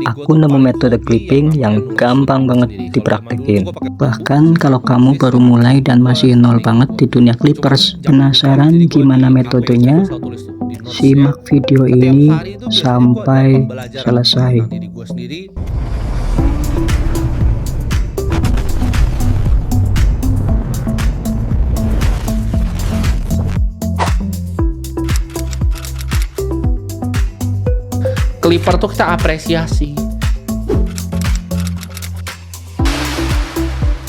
aku nemu metode clipping yang gampang banget dipraktekin. Bahkan kalau kamu baru mulai dan masih nol banget di dunia clippers, penasaran gimana metodenya? Simak video ini sampai selesai. Clipper tuh kita apresiasi.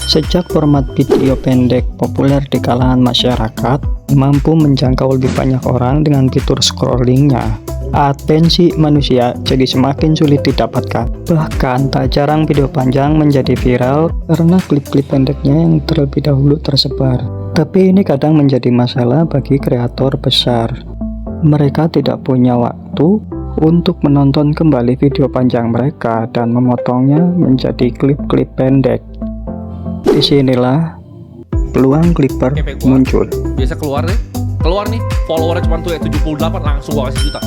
Sejak format video pendek populer di kalangan masyarakat, mampu menjangkau lebih banyak orang dengan fitur scrollingnya, atensi manusia jadi semakin sulit didapatkan. Bahkan tak jarang video panjang menjadi viral karena klip-klip pendeknya yang terlebih dahulu tersebar. Tapi ini kadang menjadi masalah bagi kreator besar. Mereka tidak punya waktu untuk menonton kembali video panjang mereka dan memotongnya menjadi klip-klip pendek. Disinilah peluang Clipper muncul. Biasa keluar nih, followernya cuma tuh 78, langsung gua kasih juta.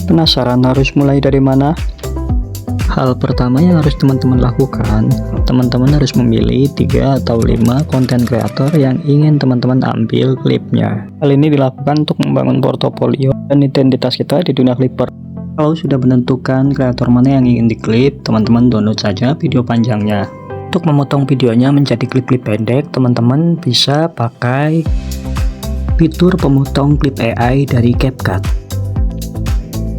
Penasaran harus mulai dari mana? Hal pertama yang harus teman-teman lakukan, teman-teman harus memilih 3 atau 5 konten kreator yang ingin teman-teman ambil klipnya. Hal ini dilakukan untuk membangun portofolio dan identitas kita di dunia Clipper. Kalau sudah menentukan kreator mana yang ingin diklip, teman-teman download saja video panjangnya. Untuk memotong videonya menjadi klip-klip pendek, teman-teman bisa pakai fitur pemotong klip AI dari CapCut.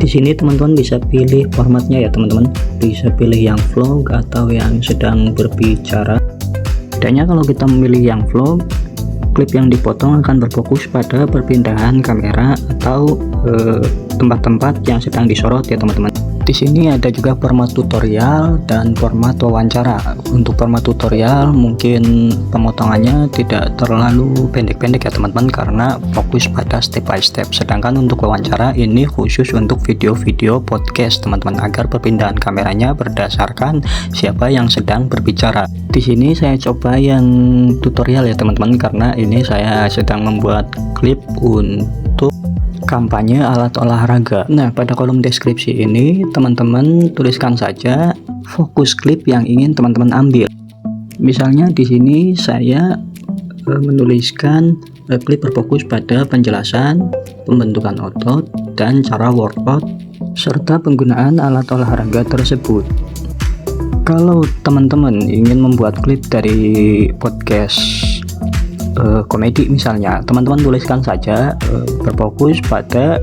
Di sini teman-teman bisa pilih formatnya ya teman-teman, bisa pilih yang vlog atau yang sedang berbicara. Bedanya kalau kita memilih yang vlog, klip yang dipotong akan berfokus pada perpindahan kamera atau tempat-tempat yang sedang disorot ya teman-teman. Di sini ada juga format tutorial dan format wawancara. Untuk format tutorial mungkin pemotongannya tidak terlalu pendek-pendek ya teman-teman, karena fokus pada step by step. Sedangkan untuk wawancara ini khusus untuk video-video podcast teman-teman, agar perpindahan kameranya berdasarkan siapa yang sedang berbicara. Di sini saya coba yang tutorial ya teman-teman, karena ini saya sedang membuat klip untuk kampanye alat olahraga. Nah, pada kolom deskripsi ini teman-teman tuliskan saja fokus klip yang ingin teman-teman ambil. Misalnya di sini saya menuliskan klip berfokus pada penjelasan pembentukan otot dan cara workout serta penggunaan alat olahraga tersebut. Kalau teman-teman ingin membuat klip dari podcast komedi misalnya, teman-teman tuliskan saja berfokus pada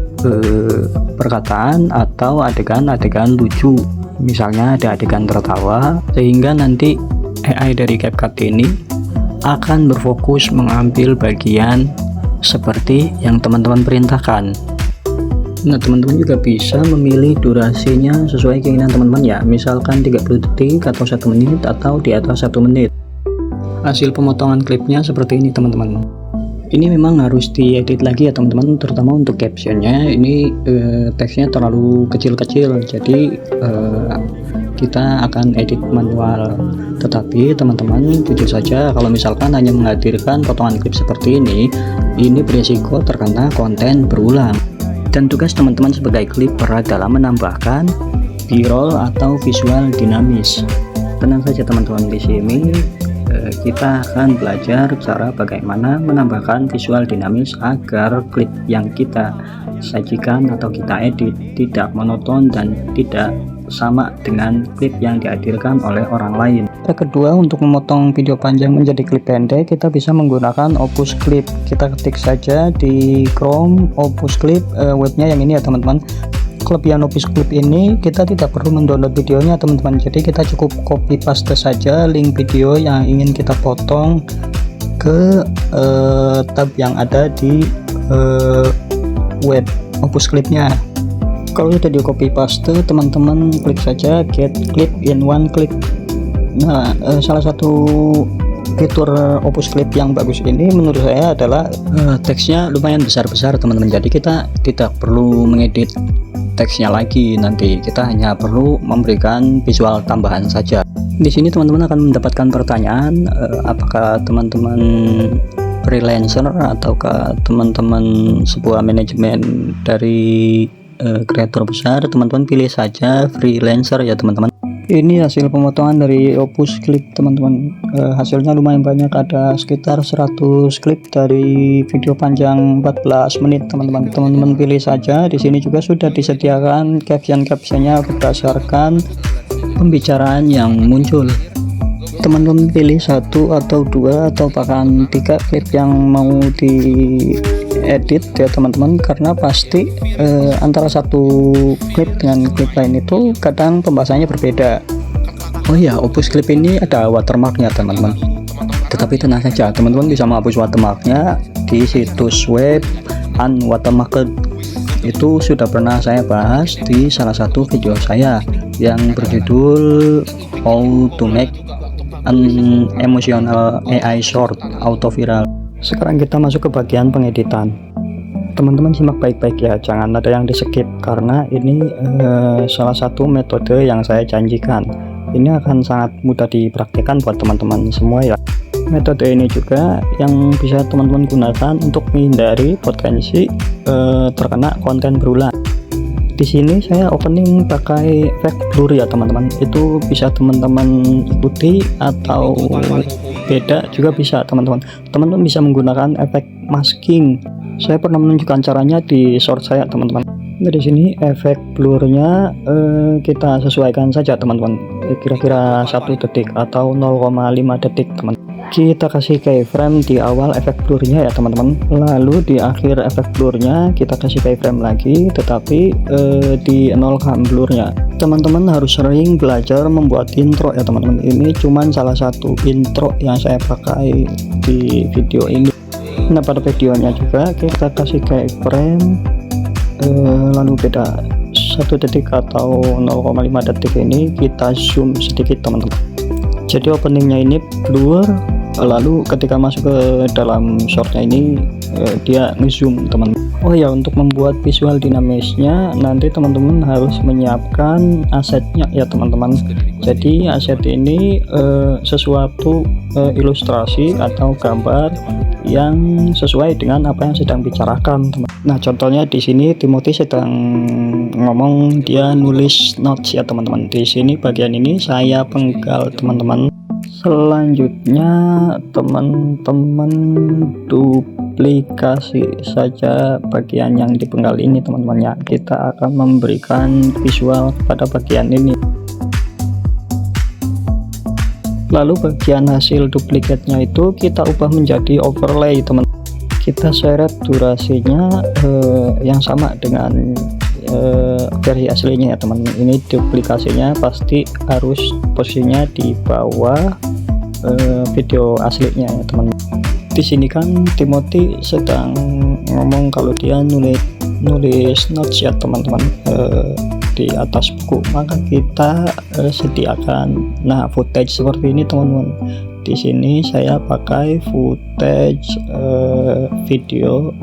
perkataan atau adegan-adegan lucu. Misalnya ada adegan tertawa, sehingga nanti AI dari CapCut ini akan berfokus mengambil bagian seperti yang teman-teman perintahkan. Nah, teman-teman juga bisa memilih durasinya sesuai keinginan teman-teman ya, misalkan 30 detik atau 1 menit atau di atas 1 menit. Hasil pemotongan klipnya seperti ini teman-teman. Ini memang harus diedit lagi ya teman-teman, terutama untuk captionnya. Ini teksnya terlalu kecil-kecil, jadi kita akan edit manual. Tetapi teman-teman jujur saja, kalau misalkan hanya menghadirkan potongan klip seperti ini berisiko terkena konten berulang. Dan tugas teman-teman sebagai klipper adalah menambahkan B-roll atau visual dinamis. Tenang saja teman-teman, di sini kita akan belajar cara bagaimana menambahkan visual dinamis agar klip yang kita sajikan atau kita edit tidak monoton dan tidak sama dengan klip yang dihadirkan oleh orang lain. Yang kedua, untuk memotong video panjang menjadi klip pendek, kita bisa menggunakan Opus Clip. Kita ketik saja di Chrome Opus Clip, webnya yang ini ya teman-teman. Kelebihan Opus Clip ini, kita tidak perlu mendownload videonya teman-teman, jadi kita cukup copy paste saja link video yang ingin kita potong ke tab yang ada di web Opus Clipnya. Kalau sudah di copy paste, teman-teman klik saja get clip in one click. Nah, salah satu fitur Opus Clip yang bagus ini menurut saya adalah teksnya lumayan besar-besar teman-teman, jadi kita tidak perlu mengedit teksnya lagi, nanti kita hanya perlu memberikan visual tambahan saja. Di sini teman-teman akan mendapatkan pertanyaan, apakah teman-teman freelancer ataukah teman-teman sebuah manajemen dari kreator besar, teman-teman pilih saja freelancer ya teman-teman. Ini hasil pemotongan dari Opus Clip teman-teman. Hasilnya lumayan banyak, ada sekitar 100 klip dari video panjang 14 menit teman-teman. Teman-teman pilih saja. Di sini juga sudah disediakan caption-captionnya berdasarkan pembicaraan yang muncul. Teman-teman pilih 1 atau 2 atau bahkan 3 klip yang mau diedit ya teman-teman, karena pasti antara satu klip dengan klip lain itu kadang pembahasannya berbeda. Oh iya, Opus Clip ini ada watermarknya teman-teman, tetapi tenang saja, teman-teman bisa menghapus watermarknya di situs web Unwatermarked. Itu sudah pernah saya bahas di salah satu video saya yang berjudul How to Make an Emotional AI Short Auto Viral. Sekarang kita masuk ke bagian pengeditan. Teman-teman simak baik-baik ya, jangan ada yang di skip, karena ini salah satu metode yang saya janjikan. Ini akan sangat mudah dipraktikkan buat teman-teman semua ya. Metode ini juga yang bisa teman-teman gunakan untuk menghindari potensi terkena konten berulang. Di sini saya opening pakai efek blur ya teman-teman. Itu bisa teman-teman ikuti atau beda juga bisa teman-teman. Teman-teman bisa menggunakan efek masking. Saya pernah menunjukkan caranya di short saya teman-teman. Nah, di sini efek blurnya kita sesuaikan saja teman-teman. Kira-kira 1 detik atau 0,5 detik teman. Kita kasih keyframe di awal efek blurnya ya teman-teman, lalu di akhir efek blurnya kita kasih keyframe lagi, tetapi di nolkan blurnya. Teman-teman harus sering belajar membuat intro ya teman-teman. Ini cuman salah satu intro yang saya pakai di video ini. Nah, pada videonya juga kita kasih keyframe lalu beda 1 detik atau 0,5 detik ini kita zoom sedikit teman-teman. Jadi openingnya ini blur, lalu ketika masuk ke dalam shortnya ini dia ngezoom teman-teman. Oh ya, untuk membuat visual dinamisnya nanti teman-teman harus menyiapkan asetnya ya teman-teman. Jadi aset ini sesuatu ilustrasi atau gambar yang sesuai dengan apa yang sedang bicarakan teman. Nah, contohnya di sini Timothy sedang ngomong, dia nulis notes ya teman-teman. Di sini bagian ini saya penggal teman-teman. Selanjutnya teman-teman duplikasi saja bagian yang dipenggal ini teman-teman ya. Kita akan memberikan visual pada bagian ini. Lalu bagian hasil duplikatnya itu kita ubah menjadi overlay teman. Kita seret durasinya yang sama dengan versi aslinya ya teman. Ini duplikasinya pasti harus posisinya di bawah video aslinya ya teman. Di sini kan Timothy sedang ngomong kalau dia nulis notes ya teman-teman di atas buku, maka kita sediakan footage seperti ini teman-teman. Di sini saya pakai footage video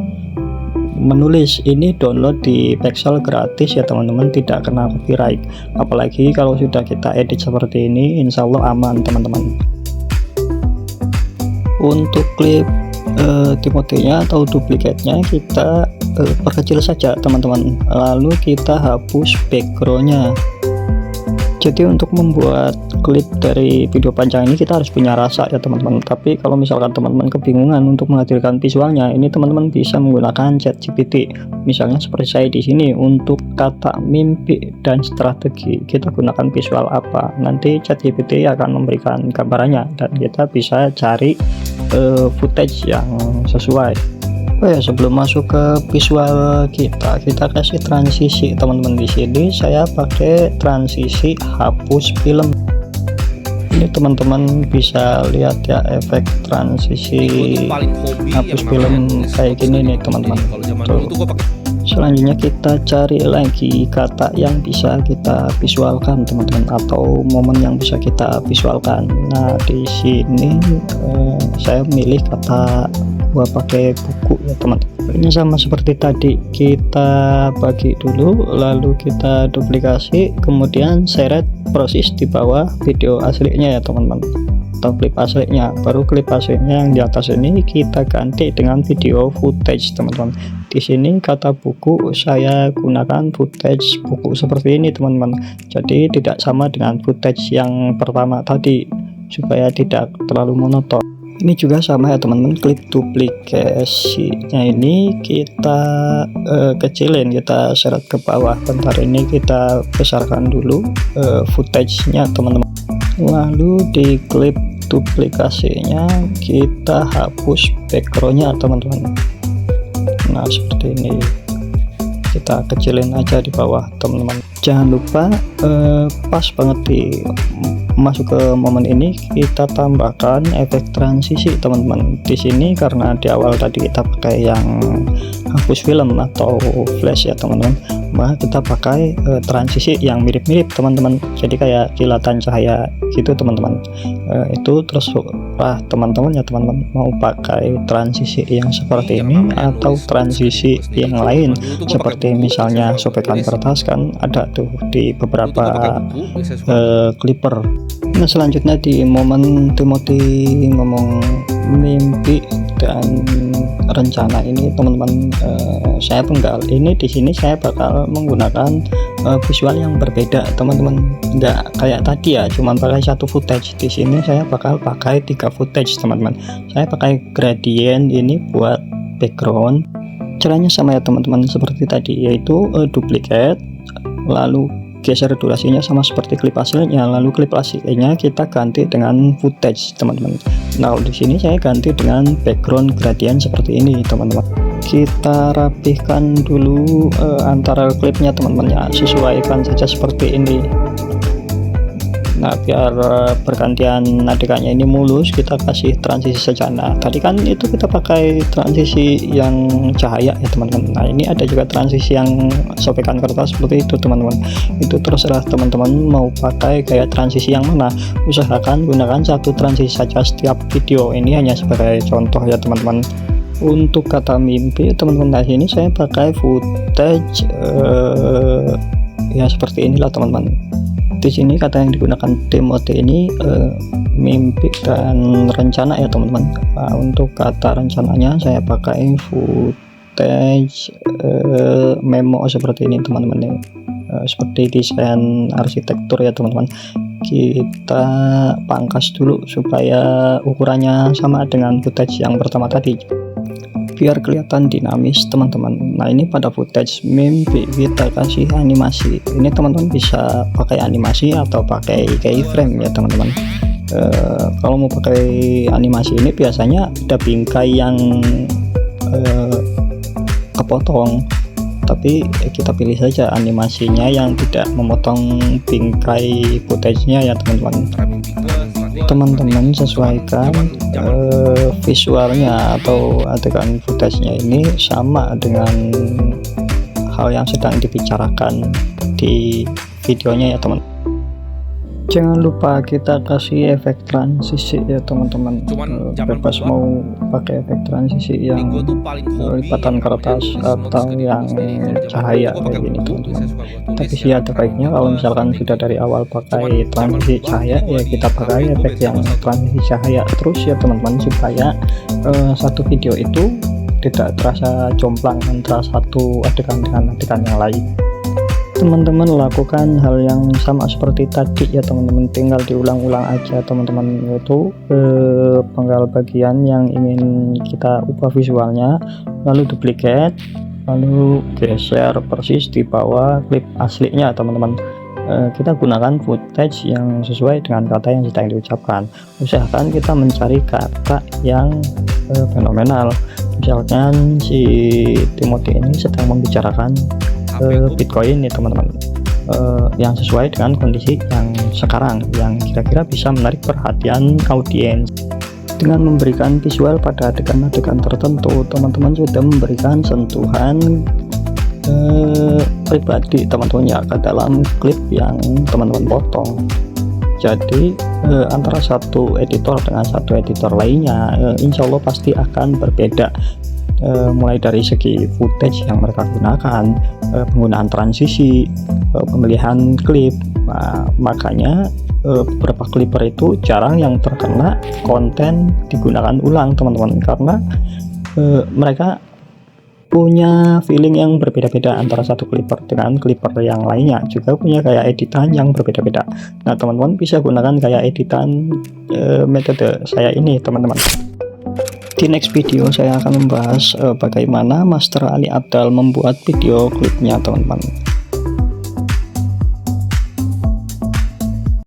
menulis. Ini download di Pexel gratis ya teman-teman, tidak kena copyright. Apalagi kalau sudah kita edit seperti ini, insya Allah aman teman-teman. Untuk klip Timothy-nya atau duplikatnya kita perkecil saja teman-teman, lalu kita hapus backgroundnya. Jadi untuk membuat klip dari video panjang ini kita harus punya rasa ya teman-teman. Tapi kalau misalkan teman-teman kebingungan untuk menghadirkan visualnya, ini teman-teman bisa menggunakan ChatGPT. Misalnya seperti saya di sini, untuk kata mimpi dan strategi kita gunakan visual apa, nanti ChatGPT akan memberikan gambarannya dan kita bisa cari footage yang sesuai. Oh ya, sebelum masuk ke visual kita kasih transisi teman-teman. Di sini saya pakai transisi hapus film. Ini teman-teman bisa lihat ya efek transisi hapus film kayak gini nih teman-teman. Selanjutnya kita cari lagi kata yang bisa kita visualkan teman-teman, atau momen yang bisa kita visualkan. Nah, di sini saya milih kata gua pakai buku ya teman-teman. Ini sama seperti tadi, kita bagi dulu lalu kita duplikasi, kemudian seret persis di bawah video aslinya ya teman-teman, atau klip aslinya. Baru klip aslinya yang di atas ini kita ganti dengan video footage teman-teman. Di sini kata buku saya gunakan footage buku seperti ini teman-teman. Jadi tidak sama dengan footage yang pertama tadi supaya tidak terlalu monoton. Ini juga sama ya teman-teman, klip duplikasinya ini kita kecilin, kita seret ke bawah. Bentar, ini kita besarkan dulu footage-nya teman-teman. Lalu di klip duplikasinya kita hapus backgroundnya teman-teman. Nah seperti ini, kita kecilin aja di bawah teman-teman. Jangan lupa pas banget di masuk ke momen ini kita tambahkan efek transisi teman-teman. Di sini karena di awal tadi kita pakai yang hapus film atau flash ya teman-teman, maka kita pakai transisi yang mirip-mirip teman-teman, jadi kayak kilatan cahaya gitu teman-teman. Itu terserah teman-teman ya teman-teman, mau pakai transisi yang seperti ini atau transisi yang lain, seperti misalnya sobekan kertas kan ada tuh di beberapa clipper. Nah selanjutnya di momen Timothy ngomong mimpi dan rencana ini teman-teman, saya penggal ini. Di sini saya bakal menggunakan visual yang berbeda teman-teman, nggak kayak tadi ya cuma pakai satu footage. Di sini saya bakal pakai 3 footage teman-teman. Saya pakai gradient ini buat background. Caranya sama ya teman-teman seperti tadi, yaitu duplicate, lalu geser durasinya sama seperti klip hasilnya, lalu klip aslinya kita ganti dengan footage teman-teman. Nah di sini saya ganti dengan background gradient seperti ini teman-teman. Kita rapihkan dulu antara klipnya teman-teman ya, sesuaikan saja seperti ini. Nah biar bergantian adegannya ini mulus, kita kasih transisi saja. Nah tadi kan itu kita pakai transisi yang cahaya ya teman-teman. Nah ini ada juga transisi yang sobekan kertas seperti itu teman-teman. Itu terserah teman-teman mau pakai kayak transisi yang mana. Usahakan gunakan satu transisi saja setiap video. Ini hanya sebagai contoh ya teman-teman. Untuk kata mimpi teman-teman, nah ini saya pakai footage ya seperti inilah teman-teman. Di sini kata yang digunakan Timothy ini mimpi dan rencana ya teman-teman. Nah, untuk kata rencananya saya pakai footage memo seperti ini teman-teman. Seperti desain arsitektur ya teman-teman. Kita pangkas dulu supaya ukurannya sama dengan footage yang pertama tadi, biar kelihatan dinamis teman-teman. Nah ini pada footage mimpi kita kasih animasi. Ini teman-teman bisa pakai animasi atau pakai keyframe ya teman-teman. Kalau mau pakai animasi ini biasanya ada bingkai yang kepotong, tapi kita pilih saja animasinya yang tidak memotong bingkai footage-nya ya teman-teman. Teman-teman sesuaikan visualnya atau adegan footage-nya ini sama dengan hal yang sedang dibicarakan di videonya ya teman. Jangan lupa kita kasih efek transisi ya teman-teman. Bebas mau pakai efek transisi yang lipatan kertas atau yang cahaya kayak gini teman-teman. Tapi sih ada baiknya kalau misalkan sudah dari awal pakai transisi cahaya ya kita pakai efek yang transisi cahaya terus ya teman-teman, supaya satu video itu tidak terasa jomplang antara satu adegan dengan adegan yang lain. Teman-teman lakukan hal yang sama seperti tadi ya teman-teman, tinggal diulang-ulang aja teman-teman, yaitu penggal bagian yang ingin kita ubah visualnya, lalu duplicate, lalu geser persis di bawah klip aslinya teman-teman. Kita gunakan footage yang sesuai dengan kata yang sedang diucapkan. Usahakan kita mencari kata yang fenomenal. Misalkan si Timothy ini sedang membicarakan Bitcoin nih teman-teman, yang sesuai dengan kondisi yang sekarang, yang kira-kira bisa menarik perhatian audiens. Dengan memberikan visual pada adegan-adegan tertentu, teman-teman sudah memberikan sentuhan pribadi teman-teman ya ke dalam klip yang teman-teman potong. Jadi antara satu editor dengan satu editor lainnya insya Allah pasti akan berbeda, mulai dari segi footage yang mereka gunakan, penggunaan transisi, pemilihan klip. Nah, makanya beberapa clipper itu jarang yang terkena konten digunakan ulang teman-teman, karena mereka punya feeling yang berbeda-beda antara satu clipper dengan clipper yang lainnya, juga punya kayak editan yang berbeda-beda. Nah teman-teman bisa gunakan kayak editan metode saya ini teman-teman. Di next video saya akan membahas bagaimana Master Ali Abdal membuat video klipnya teman-teman.